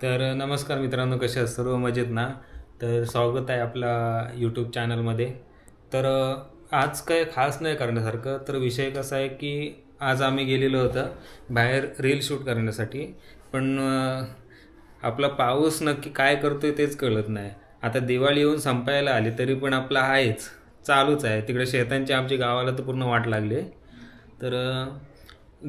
तर नमस्कार मित्रांनो, कसे आहात सर्व? मजेत ना? तर स्वागत आहे आपला यूट्यूब चॅनलमध्ये. तर आज काय खास नाही करण्यासारखं. तर विषय कसा आहे की आज आम्ही गेलेलो होतं बाहेर रील शूट करण्यासाठी. पण आपला पाऊस नक्की काय करतोय तेच कळत नाही. आता दिवाळी येऊन संपायला आली तरी पण आपला आहेच, चालूच आहे. तिकडे शेतांची आमची गावाला तर पूर्ण वाट लागली. तर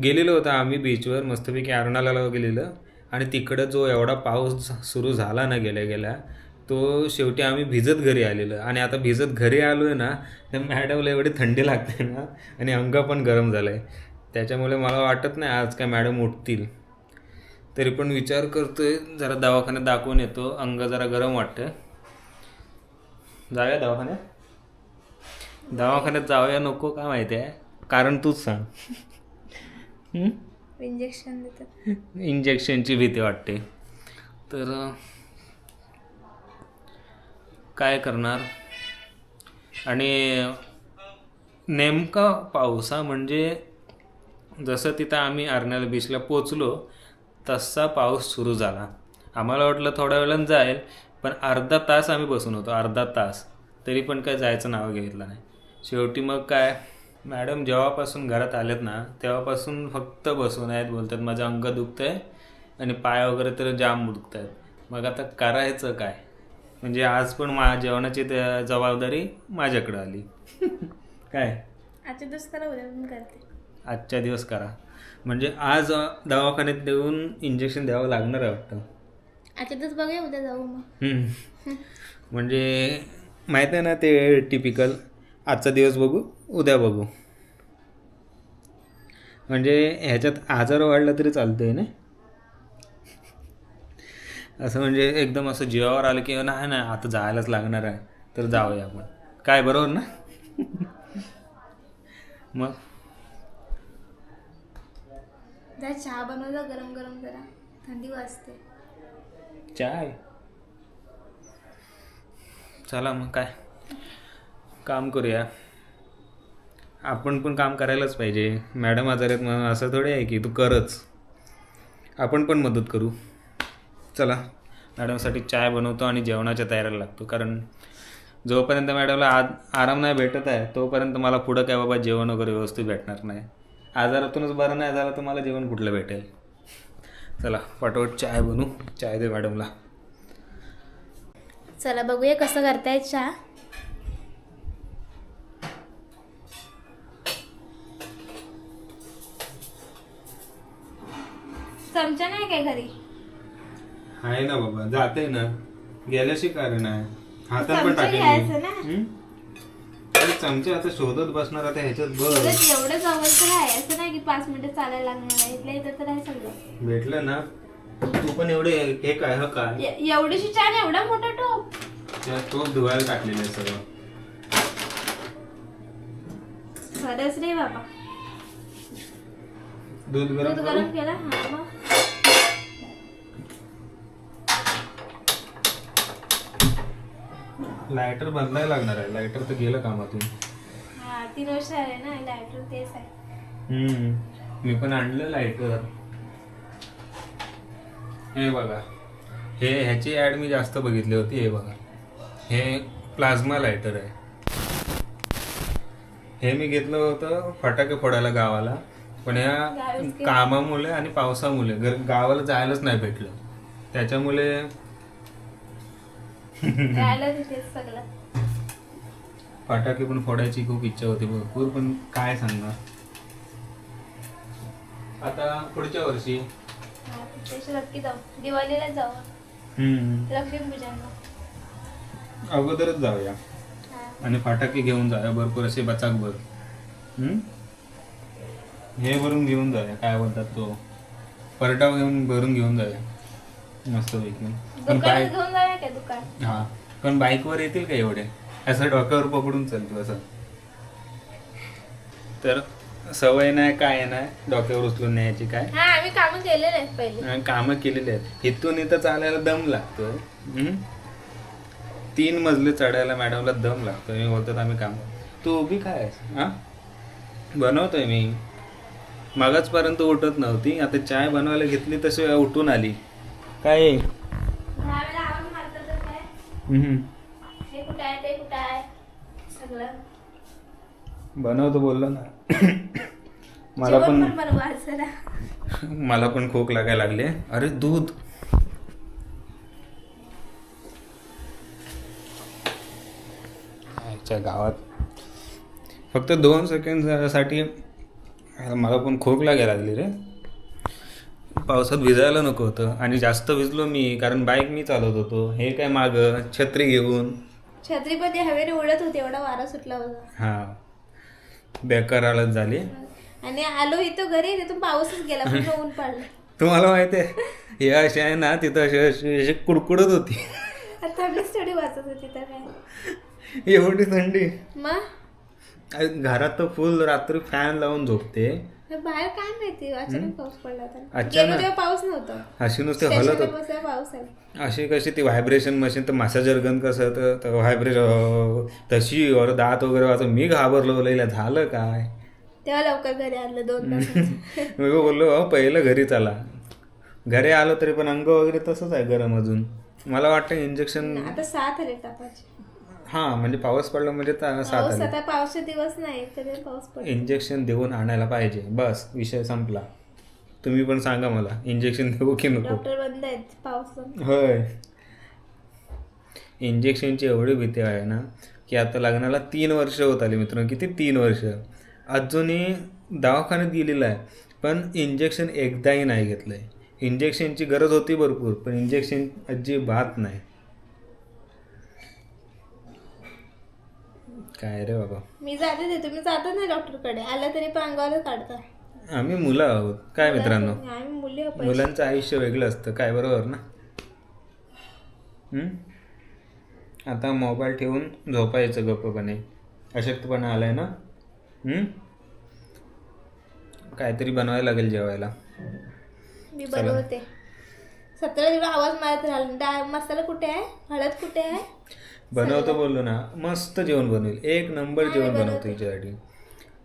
गेलेलो होतो आम्ही बीचवर, मस्तपैकी अर्नाळ्याला गेलेलं. आणि तिकडं जो एवढा पाऊस सुरू झाला ना गेल्या गेल्या, तो शेवटी आम्ही भिजत घरी आलेलो. आणि आता भिजत घरी आलो आहे ना, तर मॅडमला एवढी थंडी लागते ना, आणि अंग पण गरम झालं आहे. त्याच्यामुळे मला वाटत नाही आज काय मॅडम उठतील. तरी पण विचार करतोय जरा दवाखान्यात दाखवून येतो, अंग जरा गरम वाटतं. जाऊया दवाखान्यात जाऊया नको का माहिती आहे? कारण तूच सांग. इंजेक्शन देतात. इंजेक्शनची भीती वाटते. तर काय करणार. आणि नेमका पावसा म्हणजे जसं तिथं आम्ही अर्नाळा बीचला पोचलो तसा पाऊस सुरू झाला. आम्हाला वाटलं थोड्या वेळानं जाईल, पण अर्धा तास आम्ही बसून होतो, अर्धा तास. तरी पण काय जायचं नाव घेतलं नाही. शेवटी मग काय, मॅडम जेव्हापासून घरात आलेत ना तेव्हापासून फक्त बसून आहेत. बोलतात माझं अंग दुखतं आहे आणि पाय वगैरे तर जाम दुखत आहेत. मग आता करायचं काय? म्हणजे आज पण जेवणाची जबाबदारी माझ्याकडं आली. काय आजच्या दिवस करा, उद्या पण करते. आजच्या दिवस करा म्हणजे आज दवाखान्यात देऊन इंजेक्शन द्यावं लागणार आहे वाटतं. आजच्या दिवस बघूया, उद्या जाऊ मग. म्हणजे माहीत आहे ना ते टिपिकल, आजचा दिवस बघू उद्या बघू. म्हणजे ह्याच्यात आजार वाढला तरी चालतंय ना. असं म्हणजे एकदम असं जीवावर आलं की नाही नाही आता जायलाच लागणार आहे, तर जाऊया आपण. काय बरोबर ना? मग जरा चहा बनवला गरम गरम, जरा थंडी वाजते. चाय. चला मग काय काम करूया. आपण पण काम करायलाच पाहिजे. मॅडम आजार आहेत म्हणून असं थोडे आहे की तू करच. आपण पण मदत करू. चला मॅडमसाठी चाय बनवतो आणि जेवणाच्या तयारीला लागतो. कारण जोपर्यंत मॅडमला आराम नाही भेटत आहे तोपर्यंत मला पुढं काय बाबा जेवण वगैरे व्यवस्थित भेटणार नाही. आजारातूनच बरं नाही झालं तर मला जेवण कुठलं भेटेल. चला फटाफट चाय बनवू. चाय दे मॅडमला. चला बघूया कसं करतायत चहा. चमचा नाही काय घरी? आहे ना बाबा, जाते ना, गेल्याशी कारण आहे. हातात पण चमचा घ्यायचं ना. टाकेल. चमचे आता शोधत बसणार आता ह्याच्यात बघ. एवढं जवळ तर आहे, असं नाही की 5 मिनिटं चालायला लागणार आहे. इथल्या इथं तर आहे सगळं. भेटलं ना. तू पण एवढे हे काय हा काय एवढीशी चहा, एवढा मोठा टोप. टोप धुवायला टाकलेलं आहे सगळं. खरंच रे बाबा. दूध दूध गरम गरम केला. हा मग लायटर बदलायला लागणार आहे. लायटर तर गेलं कामातून. हा 3 वर्ष आहे ना लायटर, तेच आहे. मी पण आणलं लायटर. हे बघा, ह्याची ऍड मी जास्त बघितली होती. हे बघा, हे प्लाझ्मा लायटर आहे. हे मी घेतलं होतं फटाके फोडायला गावाला, पण ह्या कामामुळे आणि पावसामुळे गावाला जायलाच नाही भेटलं. त्याच्यामुळे राहिलं तिथेच सगळं. फटाके पण फोडायची खूप इच्छा होती भरपूर, पण काय सांगणार. आता पुढच्या वर्षी नक्की जाऊ, दिवाळीला जाऊ, लक्ष्मीपूजनला अगोदरच जाऊया आणि फटाके घेऊन जाऊया भरपूर असे बचाकभर. हे भरून घेऊन जाऊया, काय बोलतात तो परटाव भरून घेऊन जाऊया मस्त पैकी. पण दुकानात घेऊन जाऊया का दुकान? हा, पण बाईकवर येतील का एवढे? असं डोक्यावर पकडून चालतो असं. तर सवय नाही काय नाही डोक्यावर उचलून न्यायची. काय हा, आम्ही कामं केलेले आहेत पहिले. कामं केलेली आहेत. इथून इथं चालायला दम लागतोय. 3 मजले चढायला मॅडमला दम लागतोय. मी बोलतात आम्ही काम. तू उभी काय आहेस? हा, बनवतोय मी. मगाचपर्यंत उठत नव्हती, आता चाय बनवायला घेतली तशी उठून आली. काय हे कुठं आहे ते कुठं आहे सगळं बनवतो बोललो ना. मला जेवण पण पण बनवा जरा. मला पण खोक लागायला लागले. अरे दूध आजच्या गावात फक्त 2 सेकंडसाठी मला पण खोक लागायला लागली रे. पावसात भिजायला नको होतं आणि जास्त भिजलो मी, कारण बाईक मी चालवत होतो. हे काय मागं छत्री घेऊन. छत्री पण ते हवेने उडत होते, एवढा वारा सुटला होता. हां बेकार हालत झाली. आणि आलो इथं घरी, तिथून पाऊसच गेला, पूर्ण ऊन पडलं. तुम्हाला माहिती आहे हे असे आहे ना, तिथं अशी कुडकुडत होती. थंडीच थोडी वाचत होती तर काय. एवढी थंडी. मग घरात तर फुल रात्री फॅन लावून झोपते. बाहेर काय माहिती अचानक पाऊस पडला होता. अचानक? गेलो तेव्हा पाऊस नव्हता. अशी नुसते हलत स्टेशनवर होत. बसल्यावर पाऊस आला. अशी कशी ती व्हायब्रेशन मशीन, तर मसाजर गन कसं तर व्हायब्रेशन तशी और दात वगैरे वाचून मी घाबरलो. लईला झालं काय. तेव्हा लवकर घरी आलं 2 तास. मी बोललो पहिलं घरी चला. घरी आलो तरी पण अंग वगैरे तसंच आहे गरम अजून. मला वाटतं इंजेक्शन आता 7 आले तापाचे. हां म्हणजे पाऊस पडला म्हणजे 7 पाऊस आले. आता पावसाचे दिवस नाही तरी पाऊस पडला. इंजेक्शन देऊन आणायला पाहिजे, बस विषय संपला. तुम्ही पण सांगा मला इंजेक्शन देऊ की नको. डॉक्टर बंद आहेत पाऊस. होय इंजेक्शनची एवढी भीती आहे ना की आता लग्नाला 3 वर्ष होत आली मित्रांनो. किती 3 वर्ष. अजूनही दवाखान्यात गेलेला आहे पण इंजेक्शन एकदाही नाही घेतलं आहे. इंजेक्शनची गरज होती भरपूर पण इंजेक्शन अजिबात नाही. काय रे बाबा. मी जाते ते, तुम्ही जाता ना डॉक्टरकडे, आलं तरी पण अंगावर काढता. आम्ही मुलं आहोत काय मित्रांनो. आम्ही मुली आहोत. मुलांचं आयुष्य वेगळं असतं काय, बरोबर ना. आता मोबाईल ठेवून झोपायचं गप्पपणे. अशक्तपणा आलाय ना. काहीतरी बनवायला लागेल जेवायला. मी बनवते. 17 दिवस आवाज मारत राहिला. मसाला कुठे आहे, हळद कुठे आहे. बनवतो बोललो ना, मस्त जेवण बनवेल. 1 नंबर जेवण बनवतो हिच्यासाठी.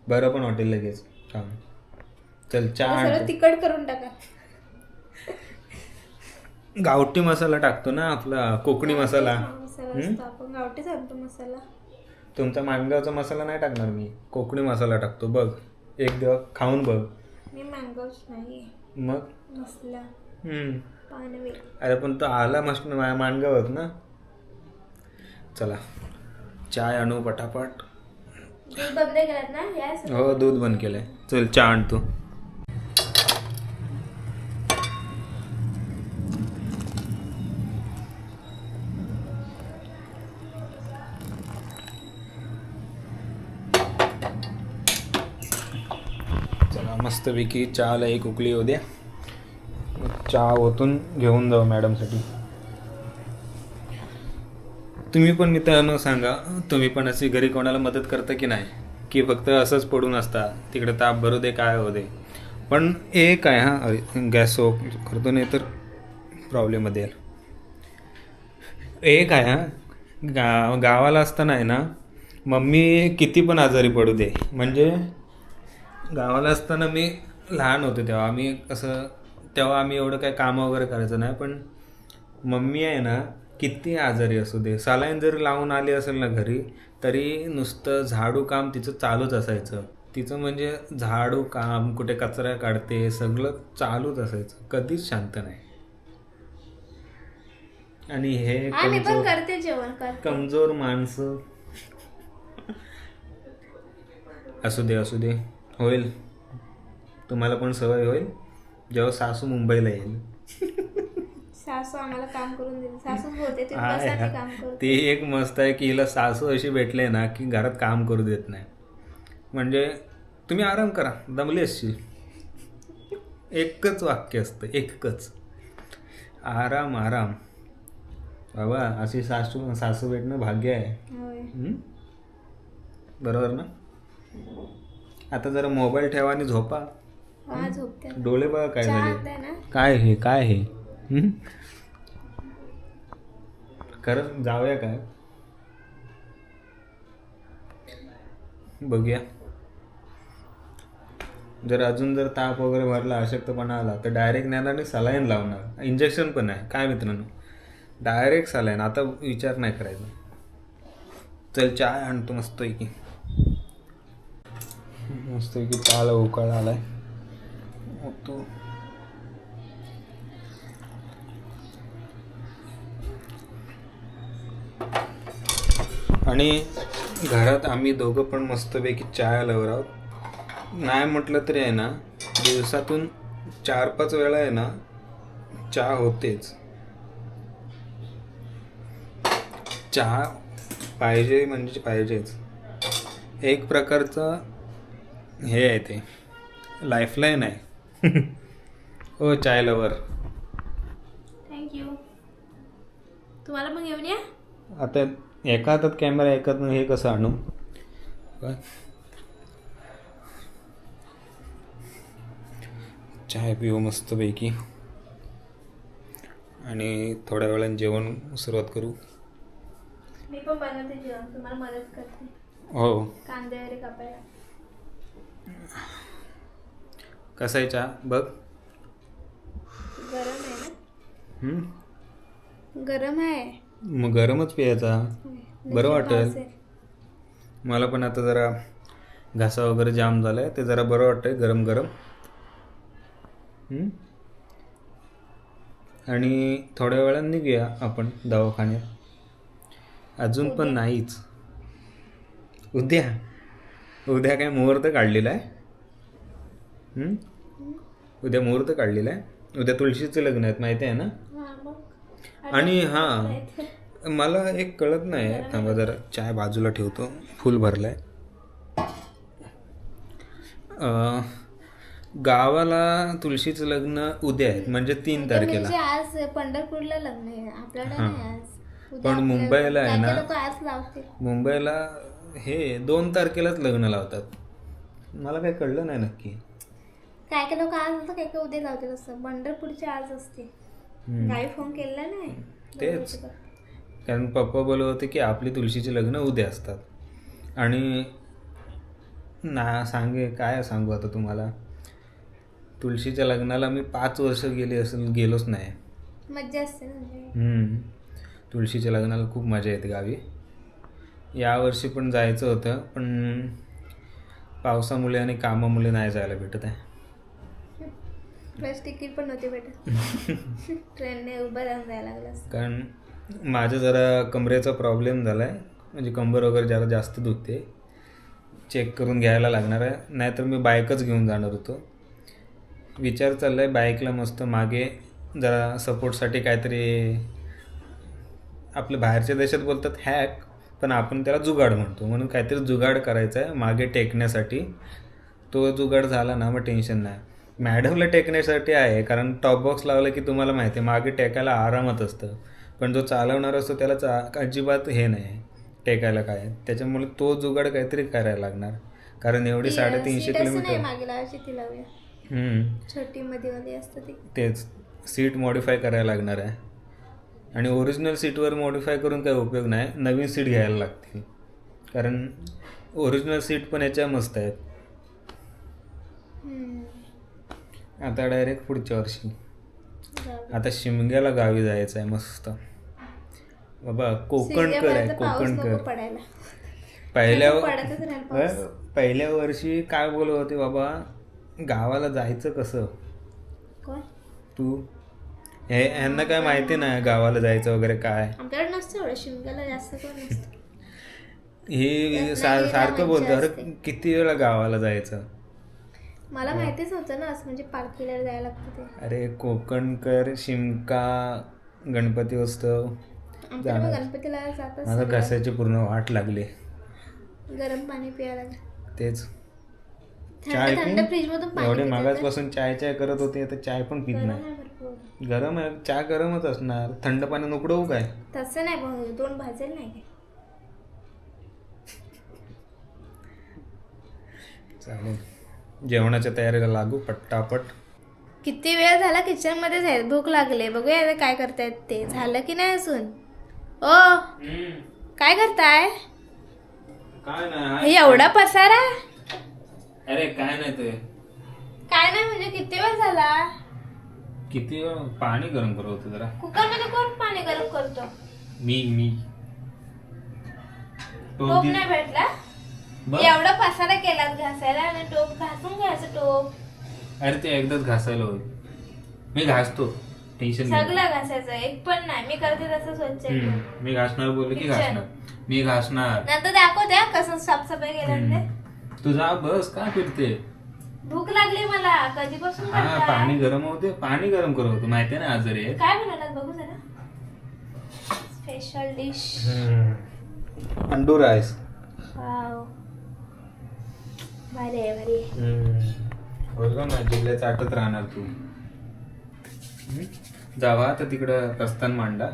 बरं पण हॉटेल लगेच काम. चल चहा सगळं तिखट करून टाका. गावठी मसाला टाकतो ना आपला कोकणी मसाला. आपण गावठीच आणतो मसाला. तुमचा माणगावचा मसाला नाही टाकणार मी, कोकणी मसाला टाकतो. बघ एक दिवस खाऊन बघ. मी मँगोच नाही मग मसला पानवे. अरे पण तो आला मस्त माणगावत ना. चला चाय आणू पटापट. दूध बंद केलात ना गॅस. हो दूध बंद केलंय. चल चहा आणतो. चला मस्तपैकी चहाला एक उकळी होऊ द्या. चहा ओतून घेऊन जाऊ मॅडमसाठी. तुम्ही पण मित्रांनो सांगा, तुम्ही पण अशी घरी कोणाला मदत करता की नाही, की फक्त असंच पडून असता तिकडे ताप भरू दे काय होऊ दे. पण एक आहे हां, अरे गॅस सो करतो नाही तर प्रॉब्लेममध्ये येईल. एक आहे हां, गावाला असताना आहे ना मम्मी किती पण आजारी पडू दे, म्हणजे गावाला असताना मी लहान होते तेव्हा आम्ही एवढं काय कामं वगैरे करायचं नाही. पण मम्मी आहे ना किती आजारी असू दे, सलाईन जरी लावून आली असेल ना घरी तरी नुसतं झाडू काम तिचं चालूच असायचं. तिचं म्हणजे झाडू काम, कुठे कचरा काढते, सगळं चालूच असायचं. कधीच शांत नाही. आणि हे मी पण करते जेवण करते. कमजोर माणसं. असू दे होईल. तुम्हाला पण सवय होईल जेव्हा सासू मुंबईला येईल. सासू आम्हाला काम करून देते. सासू बोलते तुम्ही बसा, मी काम करते. ती एक मस्त आहे की हिला सासू अशी भेटले ना की घरात काम करू देत नाही. म्हणजे तुम्ही आराम करा, दमली असशील. एकच वाक्य असतं, एकच, आराम आराम. बाबा अशी सासू भेटणं भाग्य आहे. बरोबर ना. आता जरा मोबाईल ठेवा आणि झोपा. झोपते. डोळे बघा काय झाले. ना काय हे खरंच जाऊया काय, बघूया. जर ताप वगैरे भरला, अशक्तपणा आला तर डायरेक्ट नेणार आणि सलाईन लावणार. इंजेक्शन पण आहे काय मित्रांनो. डायरेक्ट सालायन. आता विचार नाही करायचा. चल चाय आणतो मस्तपैकी. मस्तपैकी चहाला उकाळा आलाय. तो आणि घरात आम्ही दोघं पण मस्तपैकी चाय लवर आहोत. नाही म्हटलं तरी आहे ना, दिवसातून 4-5 वेळा आहे ना चहा होतेच. चहा पाहिजे म्हणजे पाहिजेच. एक प्रकारचं हे आहे ते, लाईफलाईन आहे. हो चाय लवर. थँक्यू. तुम्हाला पण घेऊन या. आता एका हातात कॅमेरा, एका हातात हे कसं आणू. चाय पिऊ मस्तपैकी आणि थोड्या वेळाने जेवण सुरुवात करू. मी पण बनवते जेवण, तुम्हाला मदत करते. हो. कांदे वगैरे कापायला. कसा आहे चहा बघ. गरम आहे ना. गरम आहे. मग गरमच प्यायचा, बरं वाटेल. मला पण आता जरा घासा वगैरे जाम झालाय, ते जरा बरं वाटतंय गरम गरम. आणि थोड्या वेळाने निघूया आपण दवाखान्यात. अजून पण नाहीच. उद्या काय मुहूर्त काढलेला आहे. उद्या मुहूर्त काढलेला आहे. उद्या तुळशीचं लग्न आहेत माहिती आहे ना. आणि हां, मला एक कळत नाही. थांबा जरा चाय बाजूला ठेवतो, फुल भरलाय. गावाला तुळशीचं लग्न उद्या आहे, म्हणजे 3 तारखेला. म्हणजे आज पंढरपूरला लग्न आहे, आपल्याला नाही आज. पण मुंबईला आहे ना, आज लावतील. मुंबईला हे 2 तारखेलाच लग्न लावतात. मला काही कळलं नाही नक्की. काय काय लोक आज असतं, काय काय उद्या लावतील. असं पंढरपूरचे आज असते. काही फोन केला नाही. तेच, कारण पप्पा बोलत होते की आपली तुळशीचे लग्न उद्या असतात. आणि ना काय सांगू आता तुम्हाला. तुळशीच्या लग्नाला मी 5 वर्ष गेलोच नाही. मज्जा असते ना. तुळशीच्या लग्नाला खूप मजा येते गावी. यावर्षी पण जायचं होतं, पण पावसामुळे आणि कामामुळे नाही जायला भेटत आहे. प्लस तिकीट पण नव्हते भेटत. ट्रेनने उभं राहून जायला लागलं. कारण माझं जरा कमरेचा प्रॉब्लेम झाला आहे, म्हणजे कंबर वगैरे जरा जास्त दुखते. चेक करून घ्यायला लागणार आहे, नाहीतर मी बाईकच घेऊन जाणार होतो. विचार चालला आहे बाईकला मस्त मागे जरा सपोर्टसाठी काहीतरी, आपल्या बाहेरच्या देशात बोलतात हॅक, पण आपण त्याला जुगाड म्हणतो. म्हणून काहीतरी जुगाड करायचा आहे मागे टेकण्यासाठी. तो जुगाड झाला ना मग टेन्शन नाही. मॅडमला टेकण्यासाठी आहे, कारण टॉप बॉक्स लावला की तुम्हाला माहिती आहे मागे टेकायला आरामात असतं. पण जो चालवणार असतो त्याला अजिबात हे नाही टेकायला काय. त्याच्यामुळे तो जुगाड काहीतरी करायला लागणार, कारण एवढी 350 किलोमीटर. छोटी मध्येवाली असतं ती. तेच सीट मॉडिफाय करायला लागणार आहे. आणि ओरिजिनल सीटवर मॉडिफाय करून काही उपयोग नाही, नवीन सीट घ्यायला लागतील. कारण ओरिजिनल सीट पण याच्या मस्त आहेत. आता डायरेक्ट पुढच्या वर्षी आता शिमग्याला गावी जायचं आहे मस्त बाबा. कोकणकर आहे, कोकणकर. पहिल्या वर्षी काय बोलत होते बाबा, गावाला जायचं कसं. तू ह्यांना काय माहिती नाही गावाला जायचं वगैरे काय. आमच्याकडे नसतं एवढं, शिमग्याला जास्त कोण नसतं. हे सारखं बोलतं, अरे किती वेळा गावाला जायचं. मला माहितीच नव्हतं ना असं, म्हणजे पालखीला जायला लागतं ते. अरे कोकणकर, शिमका, गणपती उत्सव गणपतीला जातात. माझं घशाची पूर्ण वाट लागली. गरम पाणी प्यायला. तेच चाय एवढे मागासपासून चाय करत होते, आता चाय पण पित नाही. गरम आहे, चहा गरमच असणार. थंड पाण्यात उकडवू काय. तसं नाही, तोंड भाजेल नाही. चालेल, जेवणाच्या तयारीला लागू पट्टापट. किती वेळ झाला किचन मध्ये जाईल, भूक लागले. बघूया काय करतायत ते. झालं की नाही अजून. ओ काय करताय. काय नाही एवढा पसारा. अरे काय नाही ते. काय नाही म्हणजे किती वेळ झाला. किती वेळ पाणी गरम करत होतं जरा. कुकर मध्ये कोण पाणी गरम करतो? मी टोप नाही भेटला. बघ. एवढा पसारा केलात घासायला आणि टोप घासून घ्यायचं टोप. अरे ते एकदाच घासायला होईल. मी घासतो, टेन्शन सगळं घासायचं, एक पण नाही. मी करते तसं स्वच्छ एकदम. मी घासणार बोलले की किचन. घासणार. मी घासणार. नंतर दाखवते कसं साफसफाई केलं ते. तू जा बस, का फिरते? भूक लागली मला कधीपासून. हा पाणी गरम होते, पाणी गरम करत होतं माहितीये ना आजारी आहे. काय बनवलं बघू जरा. Special dish. Undo rice. Wow, भारी आहे भारी आहे. बोललो ना जिल्ह्यात चाटत राहणार तू. जावा तर तिकडं प्रस्थान मांडा.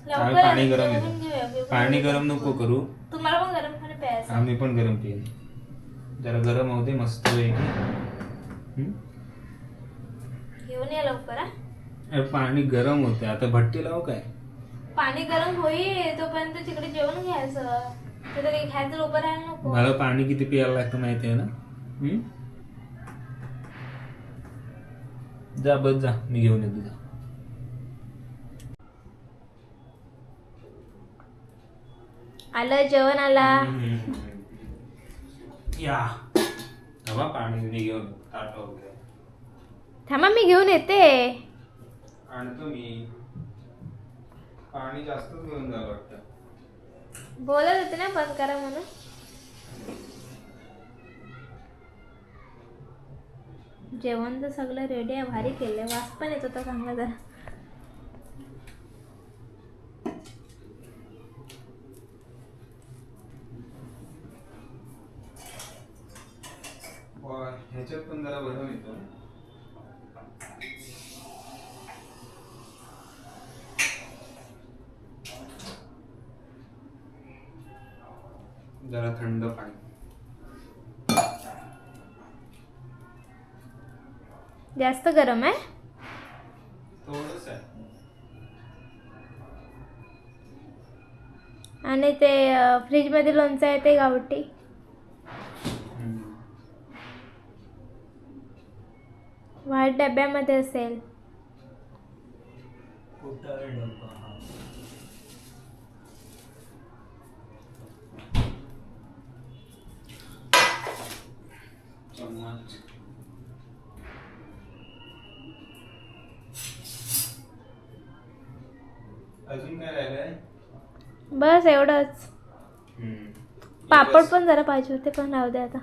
लवकर पाणी गरम जेवून येतं. घेऊया. पाणी गरम नको करू. तुम्हाला पण गरम पाणी प्यायचं. आम्ही पण गरम पिईन. जरा गरम होते मस्त पैकी. घेऊन या लवकर हा. अरे पाणी गरम होते, आता भट्टी लावू काय? पाणी गरम होईल तोपर्यंत तिकडे जेवण घ्यायचं. तिथे खायचं उभं राहायला नको. मला पाणी किती प्यायला लागतं माहिती आहे ना. जा बस जा, मी घेऊन येतो. जा. आलं जेवण आला. या हवा पाणी मी घेऊन ताट वगैरे थांबा मी घेऊन येते. आणतो मी. पाणी जास्तच घेऊन जावं वाटतं. बोलत होते ना बंद करा म्हणून. जेवण तर सगळं रेडी आहे, भारी केलंय. वास पण येत होता चांगला जरा. ह्याच्यात पण जरा भरून येतो. जरा थंड पाणी. जास्त गरम आहे. थोडंच आहे. आणि ते फ्रीज मध्ये लोणचं आहे ते गावठी. व्हाईट डब्यामध्ये असेल. चम्मच. अजून काय राहिलंय? बस एवढंच. पापड पण जरा पाहिजे होते पण राहू दे आता.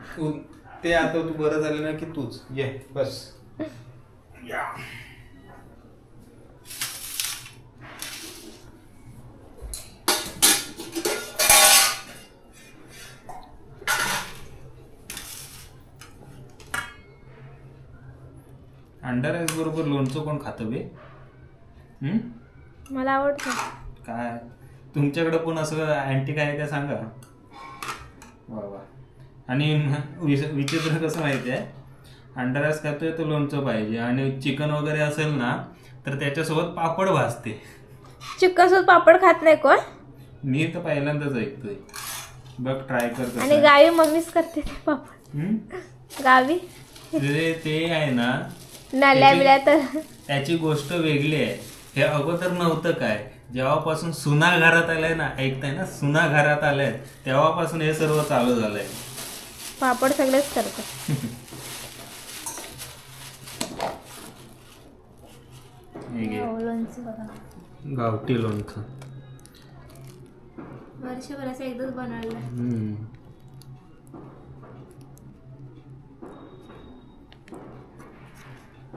ते आता तू बरं झालं ना की तूच ये बस. या अंडा राईस बरोबर लोणचं कोण खातं बे? मला आवडतं. काय तुमच्याकडे पण असं अँटी काय काय सांगा. वा वा. आणि विचित्र कसं माहिती आहे, अंडा राईस खातोय तर लोणचं पाहिजे आणि चिकन वगैरे असेल ना तर त्याच्यासोबत पापड भाजते. चिकन सोबत पापड खात नाही कोण? मी तर पहिल्यांदाच ऐकतोय. बघ ट्राय कर. आणि गावी मम्मीच करते ते पापड. गावी ते आहे ना नाल्या बिल्या तर त्याची गोष्ट वेगळी आहे. हे अगोदर नव्हतं काय. जेव्हापासून सुना घरात आलाय ना, ऐकताय ना, सुना घरात आलाय तेव्हापासून हे सर्व चालू झालंय. पापड सगळेच करतात. लोणचं बघा, गावठी लोणचं वर्षभराचं एकदाच बनवलं.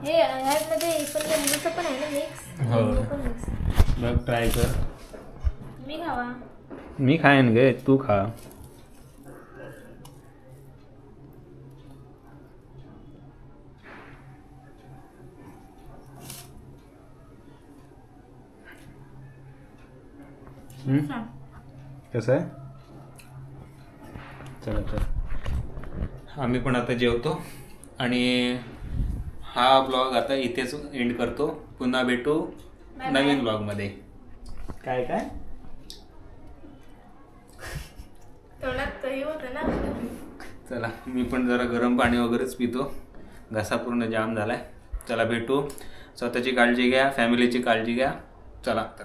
हे ह्यामध्ये पण लिंबूचं पण आहे ना मिक्स. हो. लिंबू पण मिक्स. बघ ट्राय कर. मी खावा. मी खाईन गे, तू खा. कसं आहे? चला तर आम्ही पण आता जेवतो आणि हा ब्लॉग आता इथेच एंड करतो. पुन्हा भेटू नवीन ब्लॉगमध्ये. काय काय तोंडात हे होतं ना. चला मी पण जरा गरम पाणी वगैरेच पितो. घसा पूर्ण जाम झालाय. चला भेटू स्वतःची काळजी घ्या, फॅमिलीची काळजी घ्या. चला तर.